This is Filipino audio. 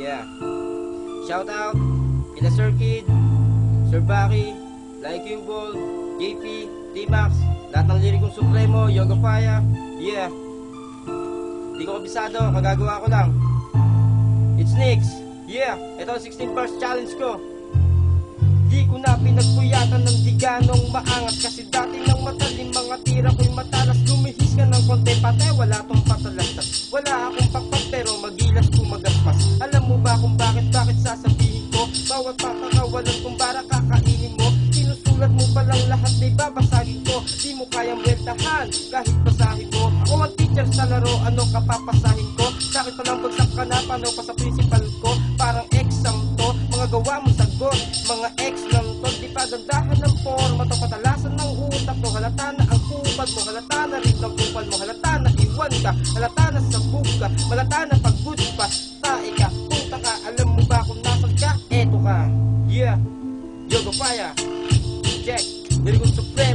Yeah. Shout out kila Sir Kid, Sir Baki, Like You Ball, JP, T-Max, lahat ng lirikong Supremo, Yoga Fire. Yeah. Di ko kabisado, kagagawa ko lang. It's Nix. Yeah, ito ang 16 bars challenge ko. Di ko na pinagpuyatan ng di ganong maangas, kasi dati nang matalim mga tira ko'y matalas. Lumihis ka ng konti pate, wala tong patalastas. Wala akong pakpak pero magilas kumagaspas. Alam mo ba kung bakit sasabihin ko? Bawat pakakawalan kung bara kakainin mo. Sinusulat mo palang lahat na babasagin ko. Di mo kayang weltahan kahit basahin mo. Ako ang teacher sa laro, ano kapapasahin ko? Sakit palang bagsak ka na, paano pa sa principal ko? Parang exam to, mga gawa mo sagot. Mga ex lang to, di pa gandahan ng forma to. Patalasan ng utak mo, halata na ang kubad mo. Halata na rin ang kupal mo, halata na iwan ka. Halata na sabog ka, halata na pagod pa. Tae ka, puta ka, alam mo ba kung nasan ka? Eto ka, yeah, Yoga Fire. Check, Lirikong Supremo.